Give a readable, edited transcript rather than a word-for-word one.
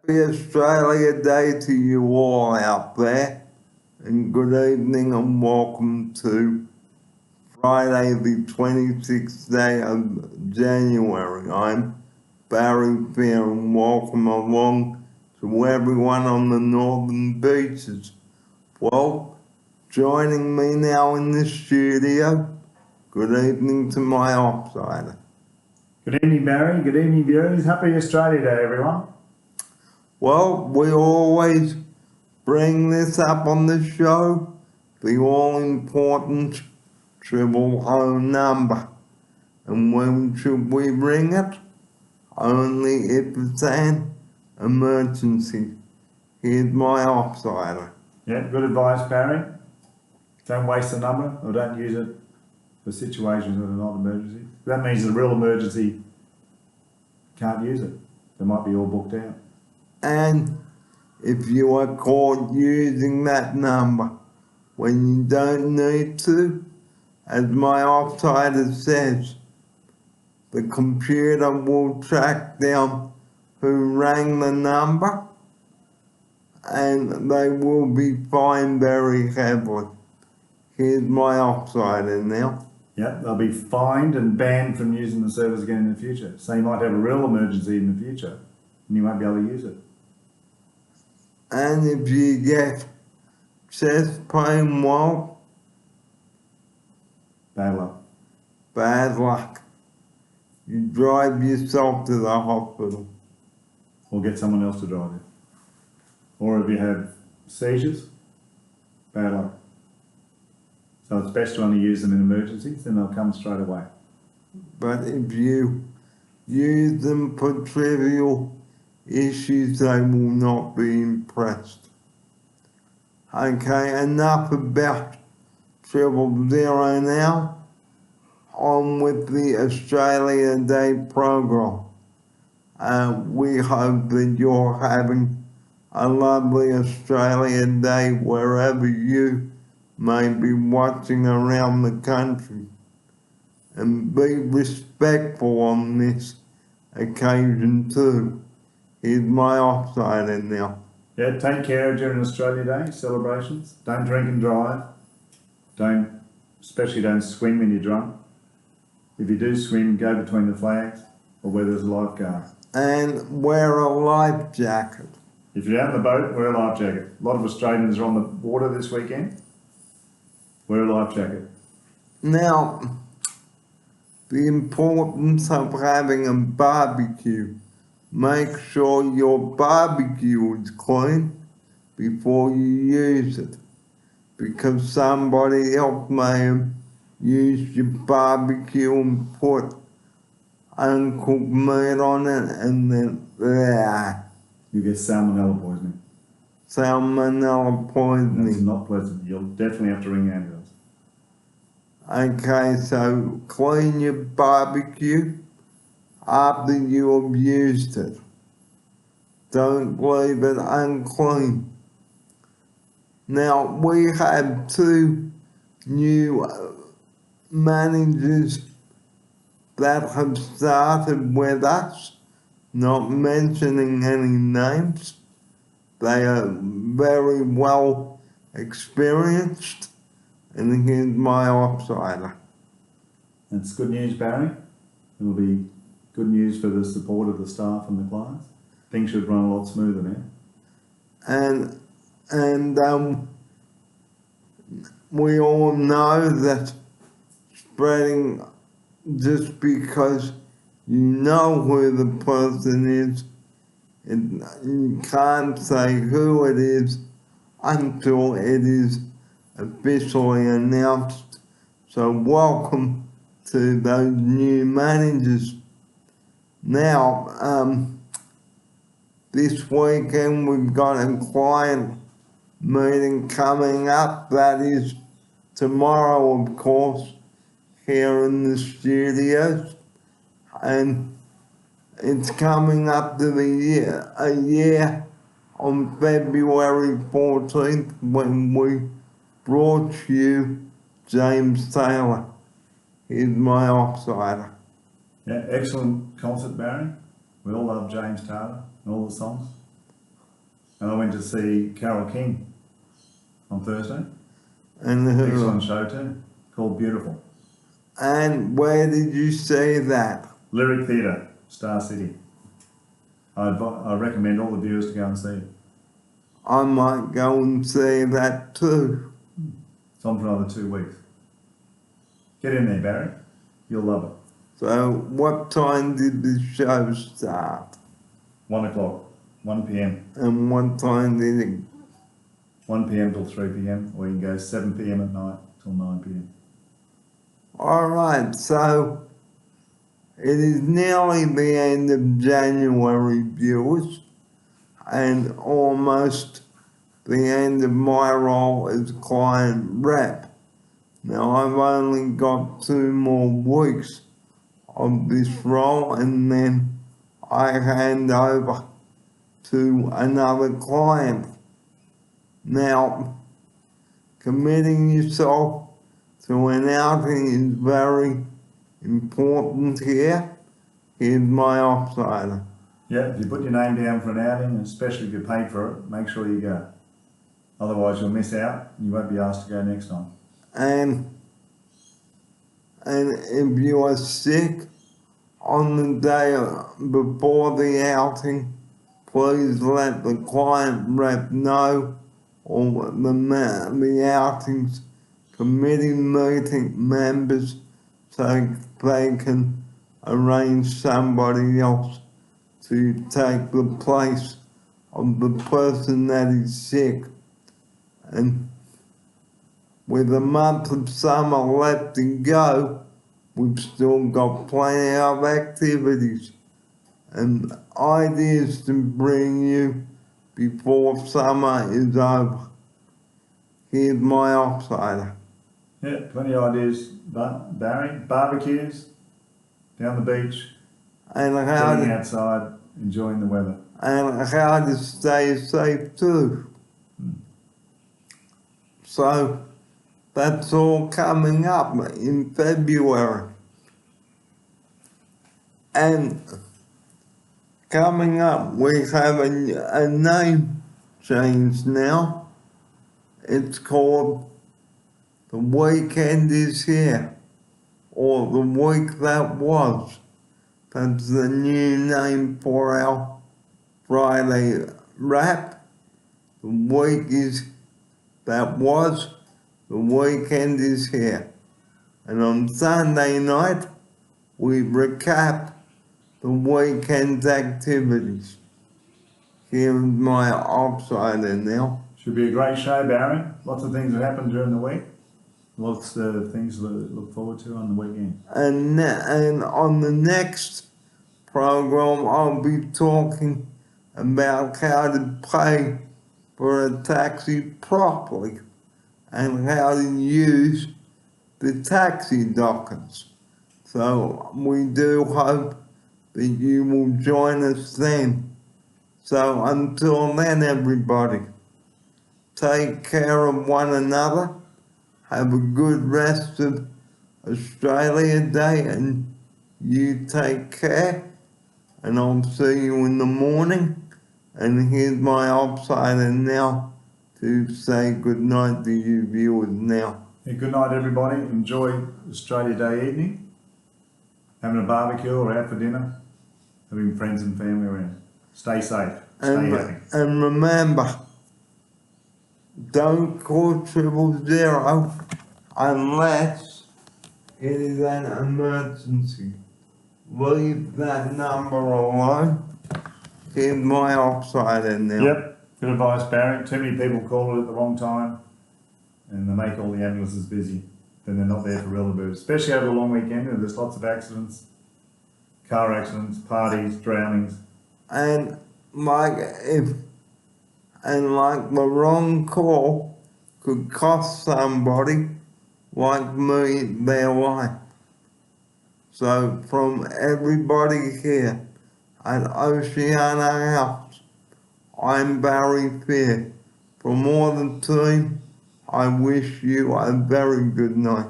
Happy Australia Day to you all out there, and good evening and welcome to Friday the 26th day of January. I'm Barry Fair and welcome along to everyone on the northern beaches. Well, joining me now in the studio, good evening to my offsider. Good evening, Barry. Good evening, viewers. Happy Australia Day, everyone. Well, we always bring this up on the show, the all-important 000 number. And when should we ring it? Only if it's an emergency. Here's my offsider. Yeah, good advice, Barry. Don't waste the number or don't use it for situations that are not emergency. That means a real emergency, can't use it. They might be all booked out. And if you are caught using that number when you don't need to, as my offsider says, the computer will track down who rang the number and they will be fined very heavily. Here's my offsider now. Yeah, they'll be fined and banned from using the service again in the future. So you might have a real emergency in the future and you won't be able to use it. And if you get chest pain, well, Bad luck. bad luck. You drive yourself to the hospital. Or get someone else to drive you. Or if you have seizures, bad luck. So it's best to only use them in emergencies, then they'll come straight away. But if you use them for trivial issues, they will not be impressed. Okay, enough about 000 now. On with the Australia Day program. We hope that you're having a lovely Australia Day wherever you may be watching around the country. And be respectful on this occasion too. Here's my offsider now. Yeah, take care during Australia Day celebrations. Don't drink and drive. Especially don't swim when you're drunk. If you do swim, go between the flags or where there's a lifeguard. And wear a life jacket. If you're out in the boat, wear a life jacket. A lot of Australians are on the water this weekend. Wear a life jacket. Now, the importance of having a barbecue. Make sure your barbecue is clean before you use it, because somebody else may have used your barbecue and put uncooked meat on it and then You get salmonella poisoning. salmonella It's poisoning. not pleasant. You'll definitely have to ring the ambulance. Okay, so clean your barbecue after you have used it. Don't leave it unclean. Now, we have two new managers that have started with us, not mentioning any names. They are very well experienced, and here's my offsider. It's good news, Barry. It'll be good news for the support of the staff and the clients. Things should run a lot smoother now. And we all know that spreading just because you know who the person is, you can't say who it is until it is officially announced. So welcome to those new managers. Now, this weekend we've got a client meeting coming up. That is tomorrow, of course, here in the studios. And it's coming up to a year on February 14th when we brought you James Taylor. Here's my offsider. Yeah, excellent concert, Barry. We all love James Taylor and all the songs. And I went to see Carole King on Thursday. And Excellent show too, called Beautiful. And where did you see that? Lyric Theatre, Star City. I recommend all the viewers to go and see it. I might go and see that too. It's on for another 2 weeks. Get in there, Barry. You'll love it. So what time did the show start? 1 o'clock, 1 p.m. And what time did it? 1 p.m. till 3 p.m. Or you can go 7 p.m. at night till 9 p.m. Alright, so it is nearly the end of January, viewers, and almost the end of my role as client rep. Now I've only got 2 more weeks of this role and then I hand over to another client. Now, committing yourself to an outing is very important here. Here's my offsider. Yeah, if you put your name down for an outing, especially if you're paid for it, make sure you go. Otherwise you'll miss out and you won't be asked to go next time. And if you are sick on the day before the outing, please let the client rep know, or the outing's committee meeting members, so they can arrange somebody else to take the place of the person that is sick. And with a month of summer left to go, we've still got plenty of activities and ideas to bring you before summer is over. Here's my offsider. Yeah, plenty of ideas, Barry. Barbecues, down the beach, And sitting outside, enjoying the weather. and how to stay safe too. So that's all coming up in February. And coming up, we have a name change now. It's called The Weekend Is Here, or The Week That Was. That's the new name for our Friday wrap. The week is that was, the weekend is here. And on Sunday night, we recap the weekend's activities. Here's my offsider now. Should be a great show, Barry. Lots of things have happened during the week. Lots of things to look forward to on the weekend. And on the next program, I'll be talking about how to pay for a taxi properly and how to use the taxi dockets. So we do hope that you will join us then. So until then, everybody, take care of one another. Have a good rest of Australia Day and you take care. And I'll see you in the morning. And here's my offsider now to say good night to you viewers now. Yeah, good night, everybody. Enjoy Australia Day evening. Having a barbecue or out for dinner. Having friends and family around. Stay safe. Stay happy. And remember, don't call 000 unless it is an emergency. Leave that number alone. Here's my offsider now. Yep, good advice, Barry. Too many people call it at the wrong time and they make all the ambulances busy. Then they're not there for real emergencies, especially over the long weekend and there's lots of accidents, car accidents, parties, drownings. And like the wrong call could cost somebody like me their life. So from everybody here at Oceana House, I'm Barry Fair. From all the team, I wish you a very good night.